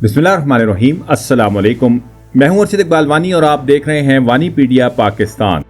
बिस्मिल्लाहिर्रहमानिर्रहीम। अस्सलाम वालेकुम। मैं हूं अर्शद इकबाल वानी और आप देख रहे हैं वानीपीडिया पाकिस्तान।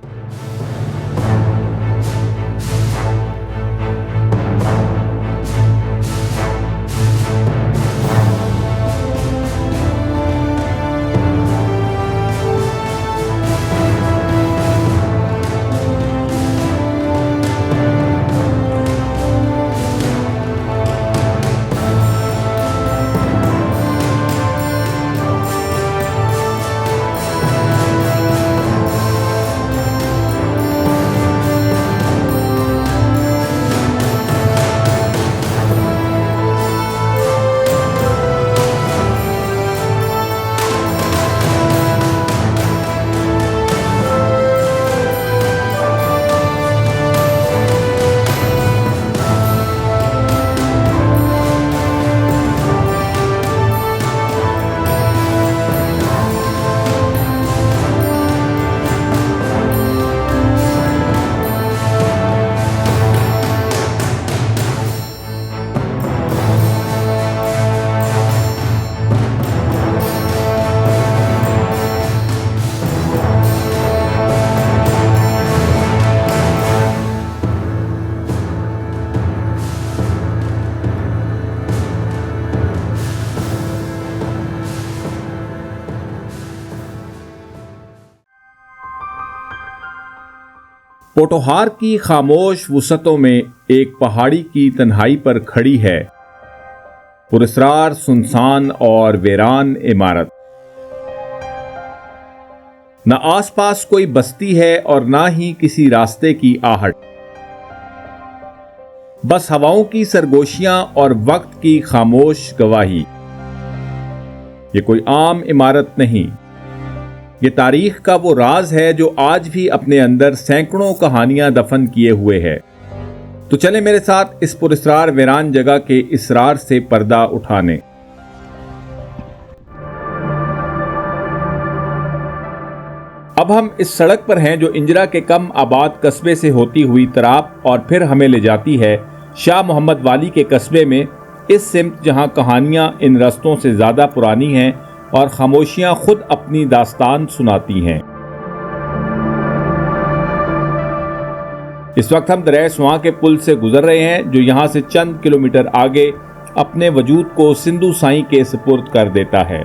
पोटोहार की खामोश वुसअतों में एक पहाड़ी की तन्हाई पर खड़ी है पुरस्रार, सुनसान और वीरान इमारत। न आसपास कोई बस्ती है और ना ही किसी रास्ते की आहट। बस हवाओं की सरगोशियां और वक्त की खामोश गवाही। ये कोई आम इमारत नहीं, ये तारीख का वो राज है जो आज भी अपने अंदर सैकड़ों कहानियां दफन किए हुए है। तो चले मेरे साथ इस पुरस्रार वीरान जगह के इसरार से पर्दा उठाने। अब हम इस सड़क पर हैं जो इंजरा के कम आबाद कस्बे से होती हुई तराप और फिर हमें ले जाती है शाह मोहम्मद वाली के कस्बे में, इस सिमत जहां कहानियां इन रस्तों से ज्यादा पुरानी हैं और खामोशियां खुद अपनी दास्तान सुनाती हैं। इस वक्त हम दरिया स्वां के पुल से गुजर रहे हैं जो यहां से चंद किलोमीटर आगे अपने वजूद को सिंधु साई के सुपुर्द कर देता है।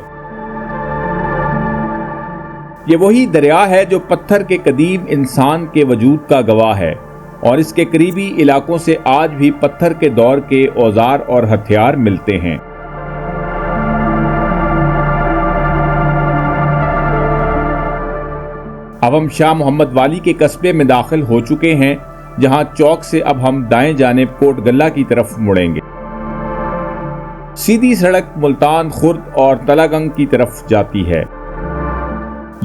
ये वही दरिया है जो पत्थर के कदीम इंसान के वजूद का गवाह है और इसके करीबी इलाकों से आज भी पत्थर के दौर के औजार और हथियार मिलते हैं। अब हम शाह मोहम्मद वाली के कस्बे में दाखिल हो चुके हैं जहां चौक से अब हम दाएं जानिब कोट गल्ला की तरफ मुड़ेंगे। सीधी सड़क मुल्तान, खुर्द और तलागंग की तरफ जाती है।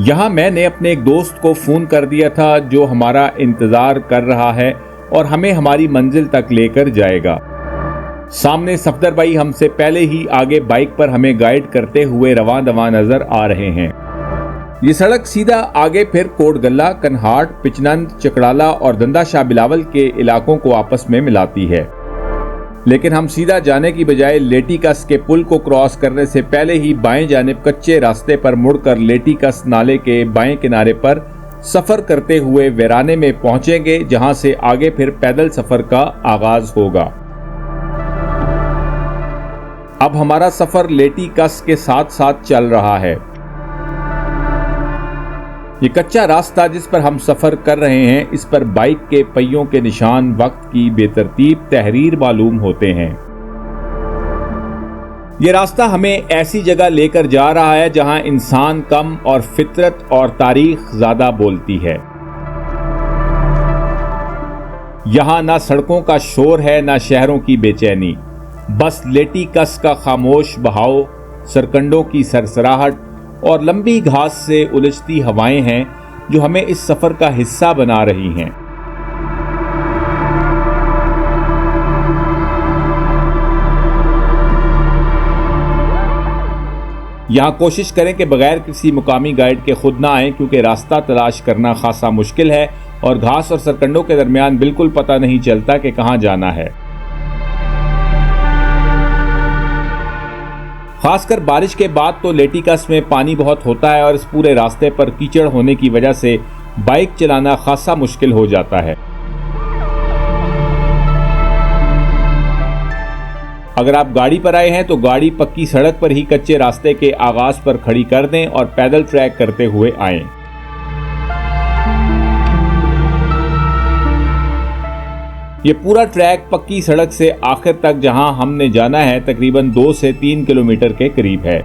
यहां मैंने अपने एक दोस्त को फोन कर दिया था जो हमारा इंतजार कर रहा है और हमें हमारी मंजिल तक लेकर जाएगा। सामने सफदर भाई हमसे पहले ही आगे बाइक पर हमें गाइड करते हुए रवां दवां नजर आ रहे हैं। ये सड़क सीधा आगे फिर कोट गल्ला, कन्हाट, पिचनंद, चकड़ाला और दंदा शाह बिलावल के इलाकों को आपस में मिलाती है। लेकिन हम सीधा जाने की बजाय लेटी कस के पुल को क्रॉस करने से पहले ही बाएं जानिब कच्चे रास्ते पर मुड़कर लेटी कस नाले के बाएं किनारे पर सफर करते हुए वीराने में पहुंचेंगे जहां से आगे फिर पैदल सफर का आगाज होगा। अब हमारा सफर लेटी कस के साथ साथ चल रहा है। ये कच्चा रास्ता जिस पर हम सफर कर रहे हैं, इस पर बाइक के पहियों के निशान वक्त की बेतरतीब तहरीर मालूम होते हैं। ये रास्ता हमें ऐसी जगह लेकर जा रहा है जहां इंसान कम और फितरत और तारीख ज्यादा बोलती है। यहां ना सड़कों का शोर है, ना शहरों की बेचैनी, बस लेटी कस का खामोश बहाव, सरकंडों की सरसराहट और लंबी घास से उलझती हवाएं हैं जो हमें इस सफर का हिस्सा बना रही हैं। यहाँ कोशिश करें कि बगैर किसी मुकामी गाइड के खुद ना आएं क्योंकि रास्ता तलाश करना खासा मुश्किल है और घास और सरकंडों के दरमियान बिल्कुल पता नहीं चलता कि कहाँ जाना है। खासकर बारिश के बाद तो लेटिकस में पानी बहुत होता है और इस पूरे रास्ते पर कीचड़ होने की वजह से बाइक चलाना खासा मुश्किल हो जाता है। अगर आप गाड़ी पर आए हैं तो गाड़ी पक्की सड़क पर ही कच्चे रास्ते के आगाज पर खड़ी कर दें और पैदल ट्रैक करते हुए आएं। ये पूरा ट्रैक पक्की सड़क से आखिर तक जहां हमने जाना है तकरीबन 2 से 3 किलोमीटर के करीब है।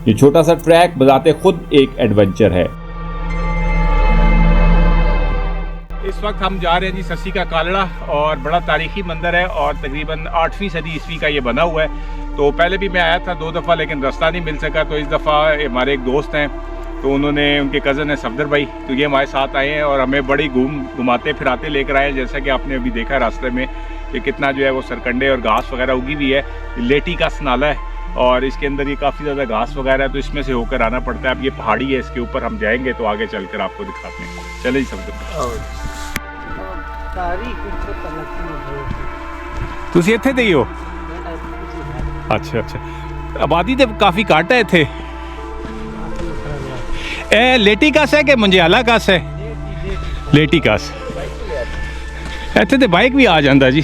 ये छोटा सा ट्रैक बजाते खुद एक एडवेंचर है। इस वक्त हम जा रहे हैं जी सस्सी का कालड़ा, और बड़ा तारीखी मंदिर है और तकरीबन 8वीं सदी ईस्वी का ये बना हुआ है। तो पहले भी मैं आया था 2 दफ़ा, लेकिन रास्ता नहीं मिल सका। तो इस दफ़ा हमारे एक दोस्त हैं, तो उन्होंने, उनके कज़न है सफदर भाई, तो ये हमारे साथ आए हैं और हमें बड़ी घुमाते फिराते लेकर आए हैं। जैसा कि आपने अभी देखा रास्ते में कि कितना जो है वो सरकंडे और घास वगैरह उगी हुई है। लेटिकस नाला है और इसके अंदर ये काफ़ी ज़्यादा घास वगैरह है, तो इसमें से होकर आना पड़ता है। अब ये पहाड़ी है, इसके ऊपर हम जाएंगे तो आगे चलकर आपको दिखाते हैं। चले जी सफदर। ਤੁਸੀਂ ਇੱਥੇ ਦੇ ਹੀ ਹੋ? ਅੱਛਾ ਅੱਛਾ, ਆਬਾਦੀ ਤੇ ਕਾਫੀ ਘੱਟ ਹੈ ਇੱਥੇ। ਇਹ ਲੇਟੀਕਸ ਹੈ ਕਿ ਮੰਜਿਆਲਾ ਕਸ ਹੈ? ਲੇਟੀਕਸ। ਇੱਥੇ ਤੇ ਬਾਈਕ ਵੀ ਆ ਜਾਂਦਾ ਜੀ।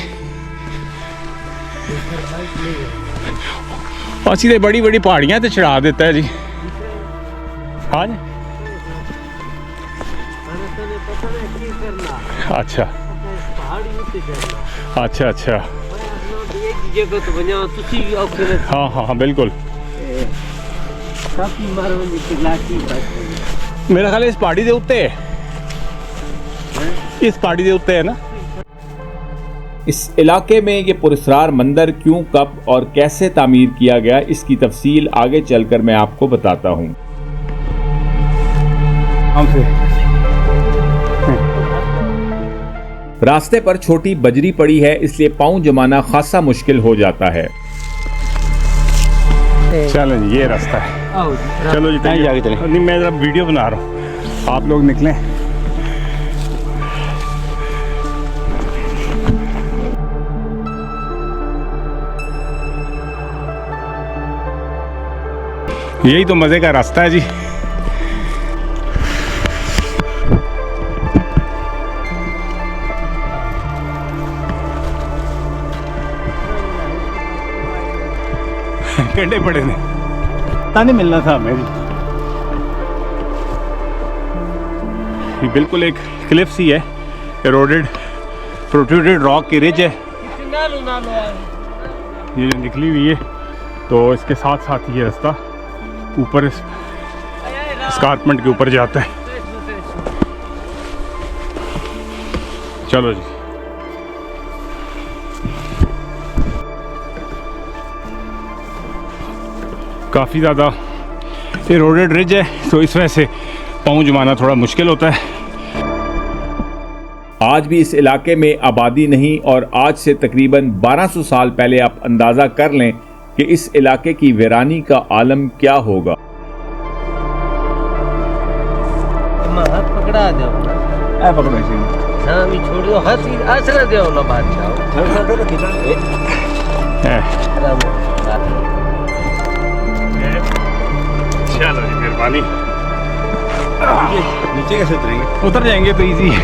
ਅਸੀਂ ਤੇ ਬੜੀ ਬੜੀ ਪਹਾੜੀਆਂ ਤੇ ਚੜਾ ਦਿੱਤਾ ਜੀ। ਹਾਂ ਜੀ, अच्छा अच्छा अच्छा, हाँ हाँ हाँ बिल्कुल। मेरा ख्याल इस पहाड़ी के उत्ते है, इस पहाड़ी के उत्ते है ना। इस इलाके में ये पुरस्कार मंदिर क्यों, कब और कैसे तामीर किया गया, इसकी तफसील आगे चलकर मैं आपको बताता हूँ। रास्ते पर छोटी बजरी पड़ी है, इसलिए पाँव जमाना खासा मुश्किल हो जाता है। चलो जी, ये रास्ता है। चलो जी आगे चलें। नहीं, मैं जरा वीडियो बना रहा हूँ, आप लोग निकलें। यही तो मज़े का रास्ता है जी। कंडे पड़े ने, नहीं मिलना था हमें जी। ये बिल्कुल एक क्लिफ सी है, एरोडेड प्रोट्रूडेड रॉक की रिज है ये जो निकली हुई है। तो इसके साथ साथ ये रास्ता ऊपर एस्कार्पमेंट के ऊपर जाता है। चलो जी, काफ़ी ज़्यादा एरोडेड रिज है, तो इस वजह से पाँव जमाना थोड़ा मुश्किल होता है। आज भी इस इलाके में आबादी नहीं, और आज से तकरीबन 1200 साल पहले आप अंदाज़ा कर लें कि इस इलाके की वीरानी का आलम क्या होगा। पकड़ा दो, छोड़ो, आसरा दो ना बादशाह। चलो जी, मेहरबानी। नीचे कैसे उतरेंगे? उतर जाएंगे तो इजी है।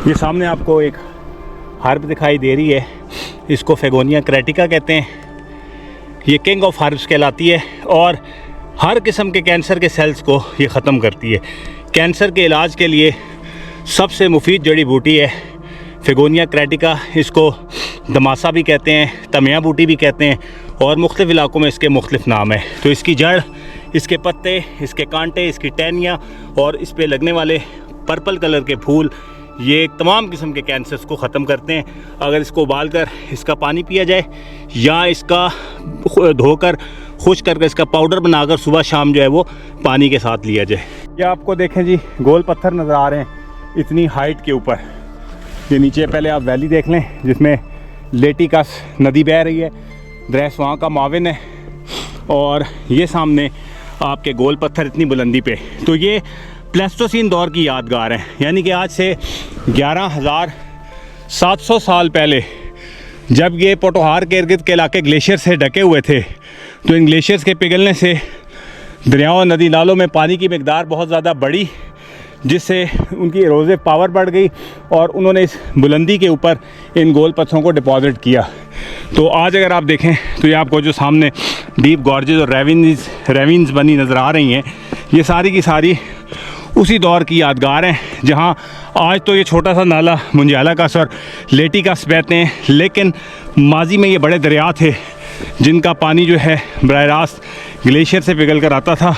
ये सामने आपको एक हर्ब दिखाई दे रही है, इसको फेगोनिया क्रेटिका कहते हैं। ये किंग ऑफ हर्ब्स कहलाती है और हर किस्म के कैंसर के सेल्स को ये ख़त्म करती है। कैंसर के इलाज के लिए सबसे मुफीद जड़ी बूटी है फेगोनिया क्रेटिका। इसको दमासा भी कहते हैं, तमिया बूटी भी कहते हैं, और मुख्तलिफ़ इलाकों में इसके मुख्तलिफ़ नाम है। तो इसकी जड़, इसके पत्ते, इसके कांटे, इसकी टहनियाँ और इस पे लगने वाले पर्पल कलर के फूल, ये तमाम किस्म के कैंसर्स को ख़त्म करते हैं। अगर इसको उबाल कर इसका पानी पिया जाए या इसका धोकर खुश करके इसका पाउडर बनाकर सुबह शाम जो है वो पानी के साथ लिया जाए। ये आपको देखें जी, गोल पत्थर नज़र आ रहे हैं इतनी हाइट के ऊपर। ये नीचे पहले आप वैली देख लें जिसमें लेटिकस नदी बह रही है, द्रैस वहाँ का माविन है, और ये सामने आपके गोल पत्थर इतनी बुलंदी पे। तो ये प्लेस्टोसीन दौर की यादगार है, यानी कि आज से 11,700 साल पहले जब ये पोटोहार के इर्द गिर्द के इलाके ग्लेशियर से ढके हुए थे, तो इन ग्लेशियर्स के पिघलने से दरियाओं नदी नालों में पानी की मिकदार बहुत ज़्यादा बढ़ी, जिससे उनकी इरोसिव पावर बढ़ गई और उन्होंने इस बुलंदी के ऊपर इन गोल पत्थरों को डिपॉजिट किया। तो आज अगर आप देखें तो ये आपको जो सामने डीप गॉर्जेस और रेविन्स बनी नज़र आ रही हैं, ये सारी की सारी उसी दौर की यादगार हैं, जहां आज तो ये छोटा सा नाला मुंजालाकस और लेटिकस बहते हैं, लेकिन माजी में ये बड़े दरिया थे जिनका पानी जो है बराह रास्त ग्लेशियर से पिघल कर आता था,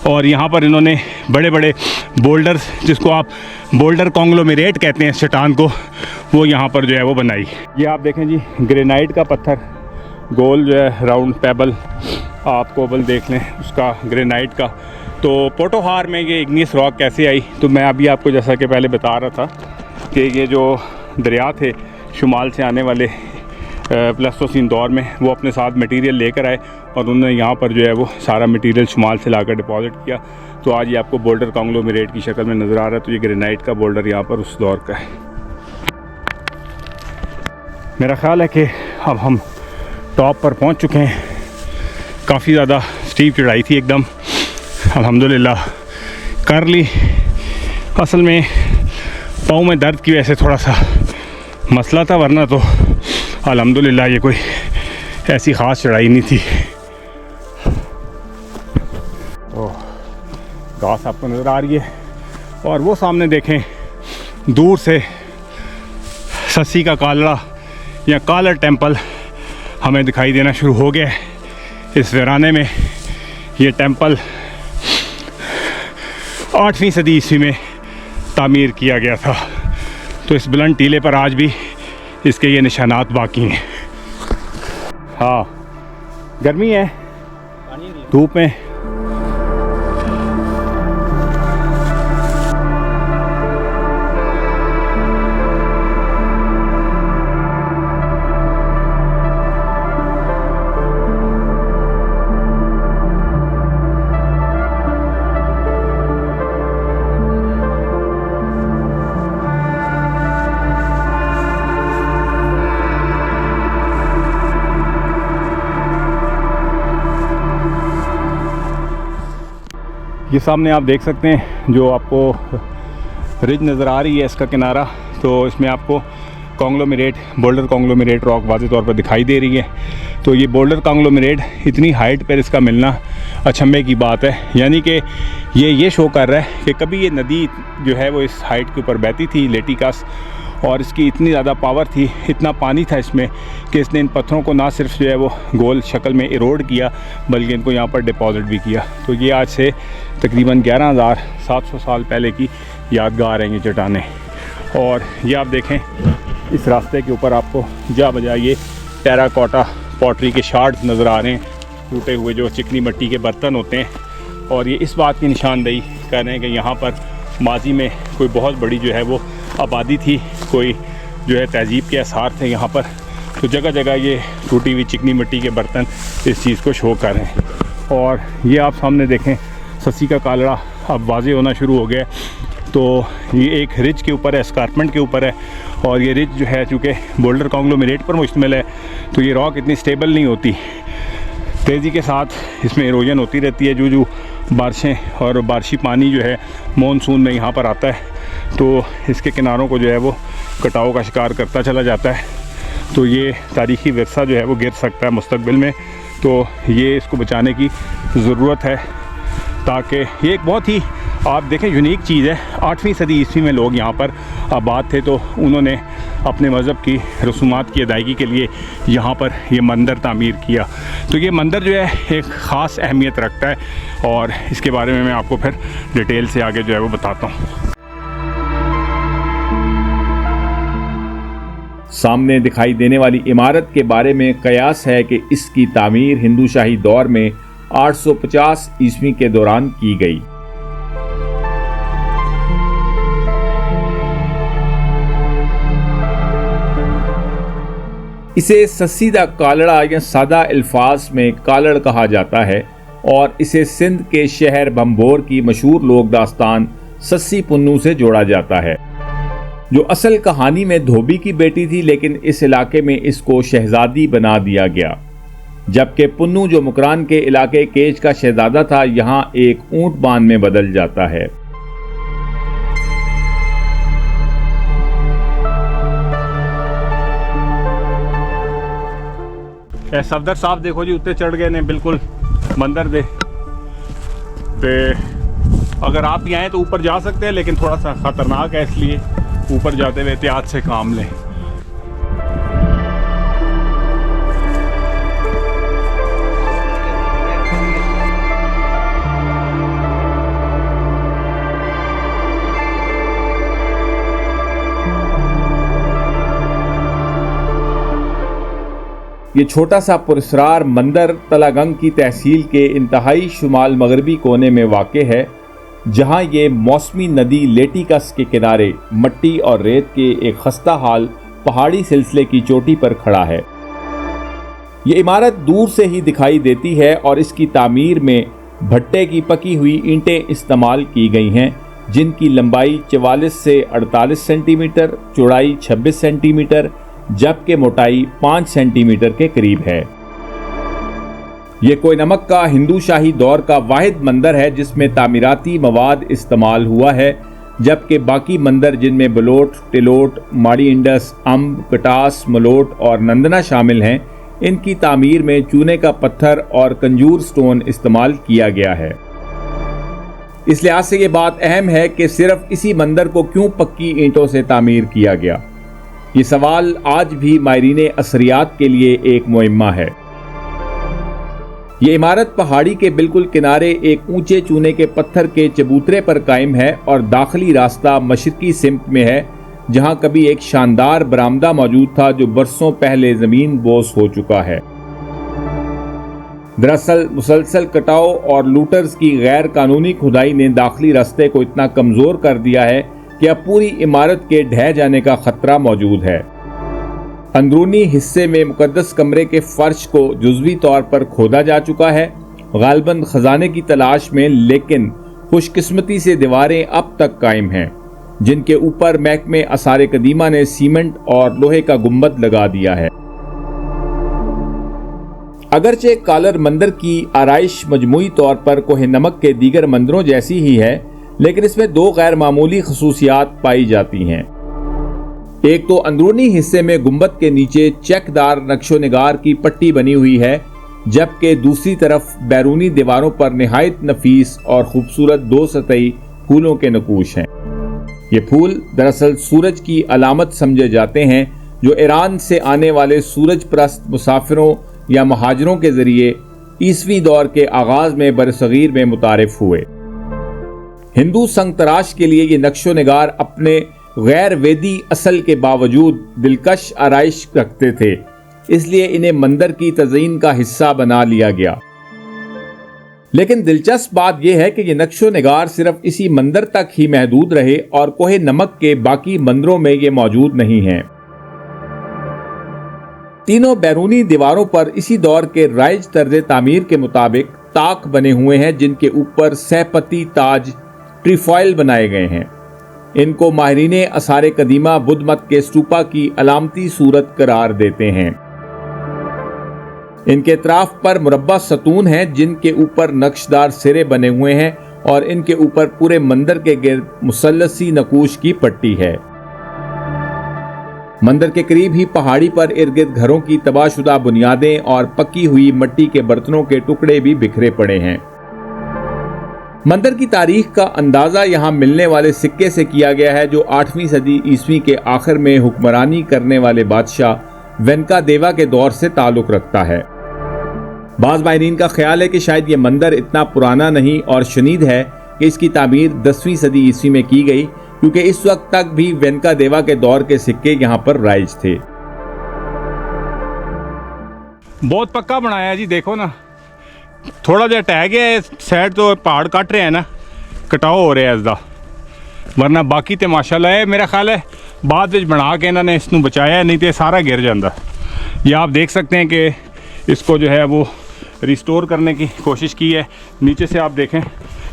और यहाँ पर इन्होंने बड़े बड़े बोल्डर्स, जिसको आप बोल्डर कॉन्ग्लोमेरेट कहते हैं इस चट्टान को, वो यहाँ पर जो है वो बनाई। ये आप देखें जी, ग्रेनाइट का पत्थर गोल जो है राउंड पेबल, आप कोबल देख लें उसका ग्रेनाइट का। तो पोटोहार में ये इग्नियस रॉक कैसे आई, तो मैं अभी आपको जैसा कि पहले बता रहा था कि ये जो दरिया थे शुमाल से आने वाले प्लेस्टोसीन दौर में, वो अपने साथ मटेरियल लेकर आए और उन्होंने यहाँ पर जो है वो सारा मटेरियल शुमाल से लाकर डिपॉजिट किया। तो आज ये आपको बोल्डर कॉन्ग्लोमेरेट की शक्ल में नज़र आ रहा है। तो ये ग्रेनाइट का बोल्डर यहाँ पर उस दौर का है। मेरा ख़्याल है कि अब हम टॉप पर पहुँच चुके हैं। काफ़ी ज़्यादा स्टीप चढ़ाई थी एकदम, अल्हम्दुलिल्लाह कर ली। असल में पाँव में दर्द की वजह से थोड़ा सा मसला था, वरना तो अल्हम्दुलिल्लाह ये कोई ऐसी ख़ास चढ़ाई नहीं थी। तो घास आपको नज़र आ रही है, और वो सामने देखें दूर से सस्सी का कालड़ा या कालर टेम्पल हमें दिखाई देना शुरू हो गया है। इस वीराने में ये टेम्पल 8वीं सदी ईस्वी में तामीर किया गया था। तो इस बुलंद टीले पर आज भी इसके ये निशानात बाकी हैं। हाँ, गर्मी है, धूप में ये सामने आप देख सकते हैं जो आपको रिज नज़र आ रही है, इसका किनारा, तो इसमें आपको कॉन्ग्लोमेरेट, बोल्डर कॉन्ग्लोमेरेट रॉक वाज़े तौर पर दिखाई दे रही है। तो ये बोल्डर कॉन्ग्लोमेरेट इतनी हाइट पर इसका मिलना अचंभे की बात है, यानी कि ये शो कर रहा है कि कभी ये नदी जो है वो इस हाइट के ऊपर बहती थी, लेटिकस, और इसकी इतनी ज़्यादा पावर थी, इतना पानी था इसमें कि इसने इन पत्थरों को ना सिर्फ जो है वो गोल शक्ल में इरोड किया, बल्कि इनको यहाँ पर डिपॉजिट भी किया। तो ये आज से तकरीबन 11,700 साल पहले की यादगार हैं ये चट्टानें। और ये आप देखें इस रास्ते के ऊपर आपको जा बजा ये टेराकोटा पॉटरी के शार्ड्स नज़र आ रहे हैं, टूटे हुए जो चिकनी मिट्टी के बर्तन होते हैं, और ये इस बात की निशानदेही कर रहे हैं कि यहाँ पर माजी में कोई बहुत बड़ी जो है वो आबादी थी, कोई जो है तहज़ीब के आसार थे यहाँ पर। तो जगह जगह ये टूटी हुई चिकनी मिट्टी के बर्तन इस चीज़ को शो कर रहे हैं। और ये आप सामने देखें सस्सी का कालड़ा अब वाज़े होना शुरू हो गया। तो ये एक रिज के ऊपर है, एस्कारपमेंट के ऊपर है, और ये रिज जो है चूँकि बोल्डर कॉन्ग्लोमेरेट पर मुश्तमिल है, तो ये रॉक इतनी स्टेबल नहीं होती, तेज़ी के साथ इसमें इरोजन होती रहती है। जो बारिशें और बारिशी पानी जो है मॉनसून में यहाँ पर आता है, तो इसके किनारों को जो है वो कटाव का शिकार करता चला जाता है। तो ये तारीख़ी विरसा जो है वो गिर सकता है मुस्तकबिल में। तो ये इसको बचाने की ज़रूरत है, ताकि ये एक बहुत ही आप देखें यूनिक चीज़ है। 8वीं सदी ईस्वी में लोग यहाँ पर आबाद थे, तो उन्होंने अपने मज़हब की रसूमात की अदायगी के लिए यहाँ पर ये मंदिर तामीर किया। तो ये मंदिर जो है एक ख़ास अहमियत रखता है, और इसके बारे में मैं आपको फिर डिटेल से आगे जो है वो बताता हूँ। सामने दिखाई देने वाली इमारत के बारे में कयास है कि इसकी तामीर हिंदू शाही दौर में 850 ईस्वी के दौरान की गई। इसे सस्सी दा कालड़ा या सादा अल्फाज में कालड़ कहा जाता है और इसे सिंध के शहर बम्बोर की मशहूर लोक दास्तान सस्सी पुन्नू से जोड़ा जाता है, जो असल कहानी में धोबी की बेटी थी, लेकिन इस इलाके में इसको शहजादी बना दिया गया। जबकि पुन्नू जो मुकरान के इलाके केज का शहजादा था, यहाँ एक ऊंट बान में बदल जाता है। सफदर साहब देखो जी उत्ते चढ़ गए ने बिल्कुल मंदिर दे। अगर आप भी आए तो ऊपर जा सकते हैं, लेकिन थोड़ा सा खतरनाक है, इसलिए ऊपर जाते हुए एहतियात से काम लें। ये छोटा सा पुरस्रार मंदिर तलागंग की तहसील के इंतहाई शुमाल मगरबी कोने में वाक़े है, जहां ये मौसमी नदी लेटीकस के किनारे मट्टी और रेत के एक खस्ता हाल पहाड़ी सिलसिले की चोटी पर खड़ा है। ये इमारत दूर से ही दिखाई देती है और इसकी तामीर में भट्टे की पकी हुई ईंटें इस्तेमाल की गई हैं, जिनकी लंबाई 44 से 48 सेंटीमीटर, चौड़ाई 26 सेंटीमीटर जबकि मोटाई 5 सेंटीमीटर के करीब है। ये कोय नमक का हिंदू शाही दौर का वाहिद मंदिर है जिसमें तामीराती मवाद इस्तेमाल हुआ है, जबकि बाकी मंदिर जिनमें बलोट, टिलोट, माड़ी इंडस, अम्ब, कटास, मलोट और नंदना शामिल हैं, इनकी तामीर में चूने का पत्थर और कंजूर स्टोन इस्तेमाल किया गया है। इस लिहाज से ये बात अहम है कि सिर्फ इसी मंदिर को क्यों पक्की ईंटों से तामीर किया गया। ये सवाल आज भी माहिरीन असरियात के लिए एक मुइम्मा है। ये इमारत पहाड़ी के बिल्कुल किनारे एक ऊंचे चूने के पत्थर के चबूतरे पर कायम है और दाखिली रास्ता मशरकी सिमत में है, जहां कभी एक शानदार बरामदा मौजूद था जो बरसों पहले जमीन बोस हो चुका है। दरअसल मुसलसल कटाव और लूटर्स की गैर कानूनी खुदाई ने दाखिली रास्ते को इतना कमजोर कर दिया है कि अब पूरी इमारत के ढह जाने का खतरा मौजूद है। अंदरूनी हिस्से में मुकद्दस कमरे के फर्श को जुज़वी तौर पर खोदा जा चुका है, गालिबन खजाने की तलाश में, लेकिन खुशकिस्मती से दीवारें अब तक कायम हैं, जिनके ऊपर महकमे आसार कदीमा ने सीमेंट और लोहे का गुंबद लगा दिया है। अगरचे कालर मंदिर की आराइश मजमूई तौर पर कोहे नमक के दीगर मंदिरों जैसी ही है, लेकिन इसमें दो गैर मामूली खसूसियात पाई जाती हैं। एक तो अंदरूनी हिस्से में गुंबद के नीचे चेकदार नक्शो निगार की पट्टी बनी हुई है, जबकि दूसरी तरफ बैरूनी दीवारों पर निहायत नफीस और खूबसूरत 2 सतही फूलों के नकूश हैं। ये फूल दरअसल सूरज की अलामत समझे जाते हैं, जो ईरान से आने वाले सूरज परस्त मुसाफिरों या महाजरों के जरिए ईसवी दौर के आगाज में बरसगीर में मुतारिफ हुए। हिंदू संग तराश के लिए ये नक्शो निगार अपने गैर वेदी असल के बावजूद दिलकश आराइश रखते थे, इसलिए इन्हें मंदिर की तज़यीन का हिस्सा बना लिया गया। लेकिन दिलचस्प बात यह है कि ये नक्शो निगार सिर्फ इसी मंदिर तक ही महदूद रहे और कोहे नमक के बाकी मंदिरों में ये मौजूद नहीं हैं। तीनों बैरूनी दीवारों पर इसी दौर के राइज तर्ज तामीर के मुताबिक ताक बने हुए हैं, जिनके ऊपर सहपति ताज ट्रीफॉइल बनाए गए हैं। इनको माहिरीने आसार कदीमा बुद्ध मत के स्तूपा की अलामती सूरत करार देते हैं। इनके इतराफ पर मुरब्बा सतून हैं, जिनके ऊपर नक्शदार सिरे बने हुए हैं और इनके ऊपर पूरे मंदिर के गिर्द मुसल्लसी नकूश की पट्टी है। मंदिर के करीब ही पहाड़ी पर इर्द गिर्द घरों की तबाहशुदा बुनियादें और पकी हुई मिट्टी के बर्तनों के टुकड़े भी बिखरे पड़े हैं। मंदिर की तारीख का अंदाजा यहाँ मिलने वाले सिक्के से किया गया है, जो 8वीं सदी ईस्वी के आखिर में हुक्मरानी करने वाले बादशाह वेंकादेवा के दौर से ताल्लुक रखता है। बाज़ माहिरीन का ख्याल है कि शायद ये मंदिर इतना पुराना नहीं और शनीद है कि इसकी तामीर 10वीं सदी ईस्वी में की गई, क्योंकि इस वक्त तक भी वेंकादेवा के दौर के सिक्के यहाँ पर राइज थे। बहुत पक्का बनाया जी, देखो ना, थोड़ा जिहा टह गया साइड तो पहाड़ कट रहे हैं ना, कटाव हो रहा है इसका, वरना बाकी तो माशाल्लाह है। मेरा ख्याल है बाद में बना के इन्होंने इसनूं बचाया, नहीं तो सारा गिर जाता। ये आप देख सकते हैं कि इसको जो है वो रिस्टोर करने की कोशिश की है। नीचे से आप देखें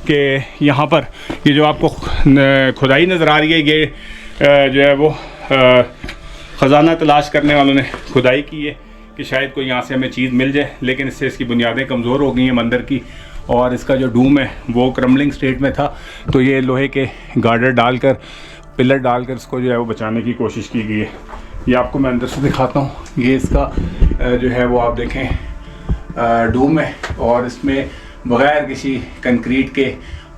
कि यहाँ पर ये जो आपको खुदाई नज़र आ रही है, ये जो है वो ख़जाना तलाश करने वालों ने खुदाई की है कि शायद कोई यहाँ से हमें चीज़ मिल जाए, लेकिन इससे इसकी बुनियादें कमज़ोर हो गई हैं मंदिर की, और इसका जो डूम है वो क्रम्बलिंग स्टेट में था। तो ये लोहे के गार्डर डालकर, पिलर डालकर इसको जो है वो बचाने की कोशिश की गई है। ये आपको मैं अंदर से दिखाता हूँ। ये इसका जो है वो आप देखें डूम है, और इसमें बग़ैर किसी कंक्रीट के,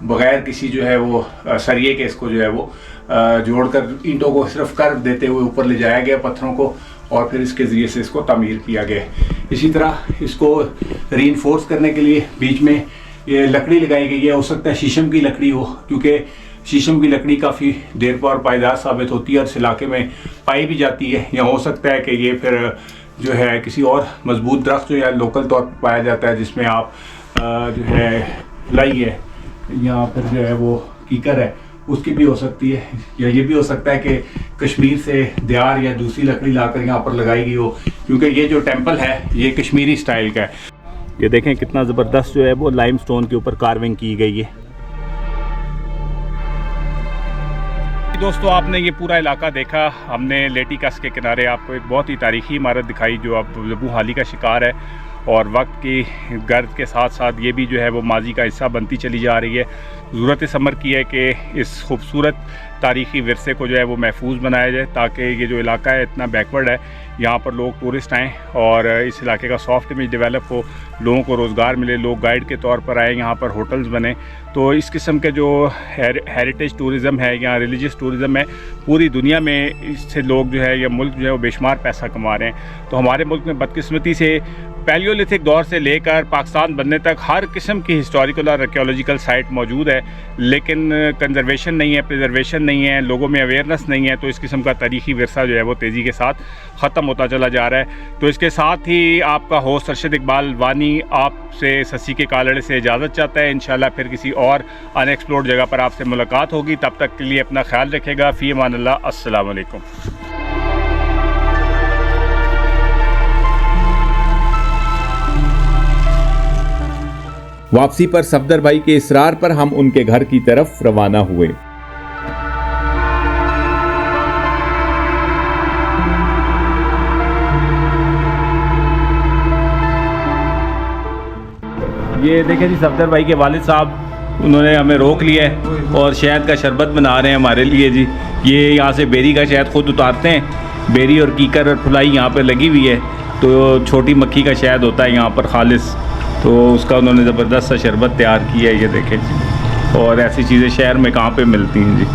बग़ैर किसी जो है वो सरिये के इसको जो है वो जोड़कर ईंटों को सिर्फ कर्व देते हुए ऊपर ले जाया गया पत्थरों को, और फिर इसके ज़रिए से इसको तामीर किया गया। इसी तरह इसको रीइंफोर्स करने के लिए बीच में ये लकड़ी लगाई गई है। हो सकता है शीशम की लकड़ी हो, क्योंकि शीशम की लकड़ी काफ़ी देर पर पायदार साबित होती है और इस इलाके में पाई भी जाती है। या हो सकता है कि ये फिर जो है किसी और मजबूत दरख्त जो या लोकल तौर पर पाया जाता है, जिसमें आप जो है लाई है या फिर जो है वो कीकर है, उसकी भी हो सकती है। या ये भी हो सकता है कि कश्मीर से दियार या दूसरी लकड़ी लाकर यहाँ पर लगाई गई हो, क्योंकि ये जो टेंपल है ये कश्मीरी स्टाइल का है। ये देखें कितना ज़बरदस्त जो है वो लाइमस्टोन के ऊपर कार्विंग की गई है। दोस्तों, आपने ये पूरा इलाका देखा। हमने लेटी कस के किनारे आपको एक बहुत ही तारीखी इमारत दिखाई जो अब लबू हाली का शिकार है, और वक्त की गर्द के साथ साथ ये भी जो है वो माजी का हिस्सा बनती चली जा रही है। ज़रूरत इस अमर की है कि इस खूबसूरत तारीख़ी विरसे को जो है वो महफूज बनाया जाए, ताकि ये जो इलाका है इतना बैकवर्ड है, यहाँ पर लोग टूरिस्ट आएँ और इस इलाके का सॉफ्ट इमेज डेवलप हो, लोगों को रोज़गार मिले, लोग गाइड के तौर पर आए, यहाँ पर होटल्स बने। तो इस किस्म के जो हेरिटेज टूरिज़म है या रिलीजियस टूरिज़म है, पूरी दुनिया में इससे लोग जो है या मुल्क जो है वो बेशुमार पैसा कमा रहे हैं। तो हमारे मुल्क में बदकिस्मती से पैलियोलिथिक दौर से लेकर पाकिस्तान बनने तक हर किस्म की हिस्टोरिकल और आर्कियोलॉजिकल साइट मौजूद है, लेकिन कंजर्वेशन नहीं है, प्रिजर्वेशन नहीं है, लोगों में अवेयरनेस नहीं है। तो इस किस्म का तारीख़ी विरसा जो है वो तेज़ी के साथ ख़त्म होता चला जा रहा है। तो इसके साथ ही आपका होस्ट अरशद इकबाल वानी आपसे ससी के कालड़े से इजाज़त चाहता है। इंशाल्लाह फिर किसी और अनएक्सप्लोर्ड जगह पर आपसे मुलाकात होगी। तब तक के लिए अपना ख्याल रखेगा। फ़ी अमान अल्लाह। अस्सलाम वालेकुम। वापसी पर सफदर भाई के इसरार पर हम उनके घर की तरफ रवाना हुए। ये देखें जी, सफदर भाई के वालिद साहब, उन्होंने हमें रोक लिया है और शहद का शरबत बना रहे हैं हमारे लिए जी। ये यहाँ से बेरी का शहद खुद उतारते हैं। बेरी और कीकर और फुलाई यहाँ पर लगी हुई है, तो छोटी मक्खी का शहद होता है यहाँ पर खालिस, तो उसका उन्होंने ज़बरदस्त सा शरबत तैयार किया है। ये देखें जी, और ऐसी चीज़ें शहर में कहाँ पे मिलती हैं जी।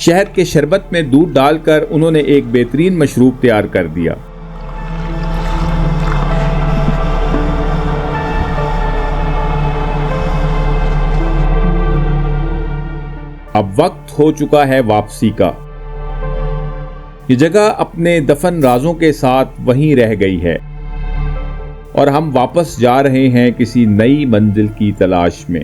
शहद के शरबत में दूध डालकर उन्होंने एक बेहतरीन मशरूब तैयार कर दिया। अब वक्त हो चुका है वापसी का। ये जगह अपने दफन राजों के साथ वहीं रह गई है और हम वापस जा रहे हैं किसी नई मंजिल की तलाश में।